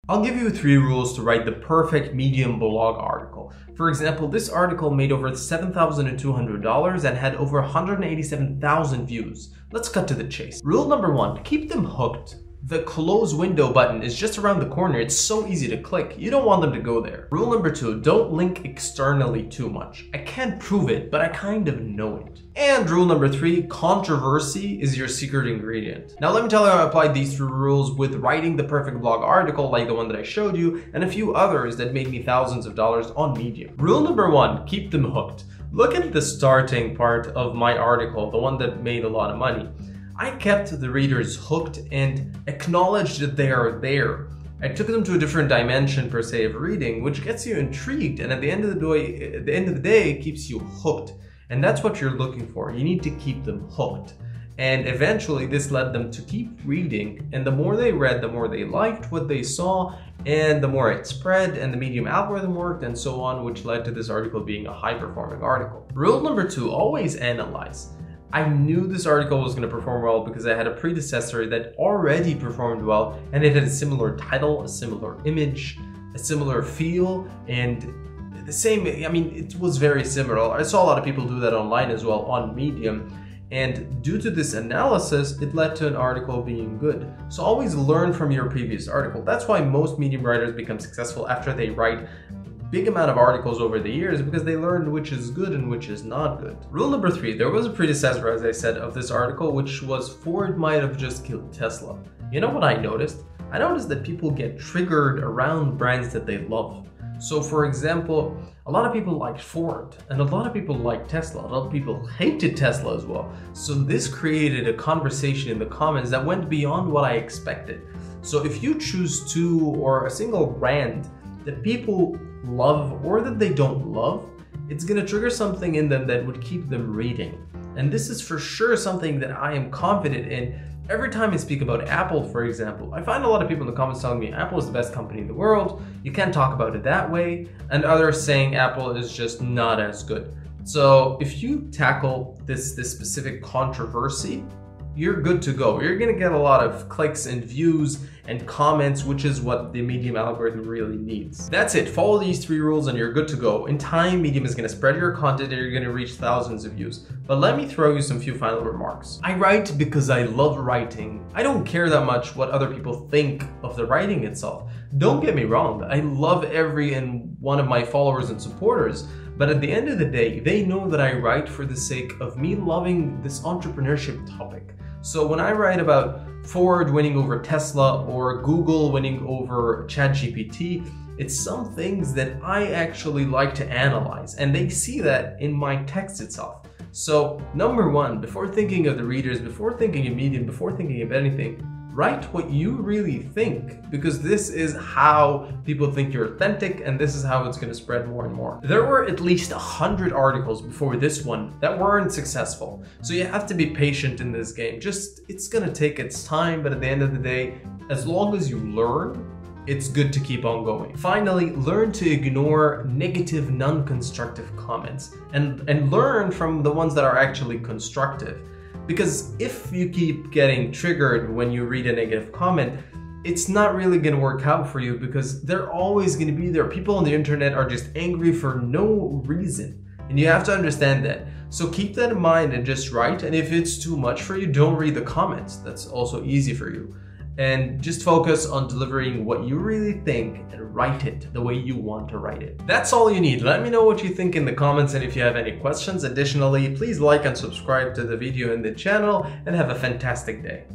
I'll give you 3 rules to write the perfect Medium blog article. For example, this article made over $7,200 and had over 187,000 views. Let's cut to the chase. Rule number 1, keep them hooked. The close window button is just around the corner. It's so easy to click. You don't want them to go there. Rule number 2, don't link externally too much. I can't prove it, but I kind of know it. And rule number 3, controversy is your secret ingredient. Now let me tell you how I applied these 3 rules with writing the perfect blog article like the one that I showed you and a few others that made me thousands of dollars on Medium. Rule number 1, keep them hooked. Look at the starting part of my article, the one that made a lot of money. I kept the readers hooked and acknowledged that they are there. I took them to a different dimension per se of reading, which gets you intrigued and at the end of the day, it keeps you hooked. And that's what you're looking for. You need to keep them hooked. And eventually this led them to keep reading, and the more they read, the more they liked what they saw, and the more it spread, and the Medium algorithm worked, and so on, which led to this article being a high-performing article. Rule number 2, always analyze. I knew this article was going to perform well because I had a predecessor that already performed well, and it had a similar title, a similar image, a similar feel, and the same, it was very similar. I saw a lot of people do that online as well on Medium, and due to this analysis, it led to an article being good. So always learn from your previous article. That's why most Medium writers become successful after they write big amount of articles over the years, because they learned which is good and which is not good. Rule number 3, there was a predecessor, as I said, of this article, which was Ford might have just killed Tesla. You know what I noticed? I noticed that people get triggered around brands that they love. So for example, a lot of people liked Ford and a lot of people liked Tesla. A lot of people hated Tesla as well. So this created a conversation in the comments that went beyond what I expected. So if you choose 2 or a single brand that people love or that they don't love, it's gonna trigger something in them that would keep them reading. And this is for sure something that I am confident in. Every time I speak about Apple, for example, I find a lot of people in the comments telling me Apple is the best company in the world, you can't talk about it that way, and others saying Apple is just not as good. So if you tackle this specific controversy, you're good to go. You're gonna get a lot of clicks and views and comments, which is what the Medium algorithm really needs. That's it. Follow these 3 rules and you're good to go. In time, Medium is gonna spread your content and you're gonna reach thousands of views. But let me throw you some few final remarks. I write because I love writing. I don't care that much what other people think of the writing itself. Don't get me wrong. I love every and one of my followers and supporters. But at the end of the day, they know that I write for the sake of me loving this entrepreneurship topic. So when I write about Ford winning over Tesla or Google winning over ChatGPT, it's some things that I actually like to analyze, and they see that in my text itself. So number 1, before thinking of the readers, before thinking of Medium, before thinking of anything, write what you really think, because this is how people think you're authentic, and this is how it's going to spread more and more. There were at least 100 articles before this one that weren't successful, so you have to be patient in this game. It's going to take its time, but at the end of the day, as long as you learn, it's good to keep on going. Finally, learn to ignore negative, non-constructive comments and learn from the ones that are actually constructive. Because if you keep getting triggered when you read a negative comment, it's not really going to work out for you, because they're always going to be there. People on the internet are just angry for no reason, and you have to understand that. So keep that in mind and just write, and if it's too much for you, don't read the comments. That's also easy for you. And just focus on delivering what you really think and write it the way you want to write it. That's all you need. Let me know what you think in the comments and if you have any questions. Additionally, please like and subscribe to the video and the channel, and have a fantastic day.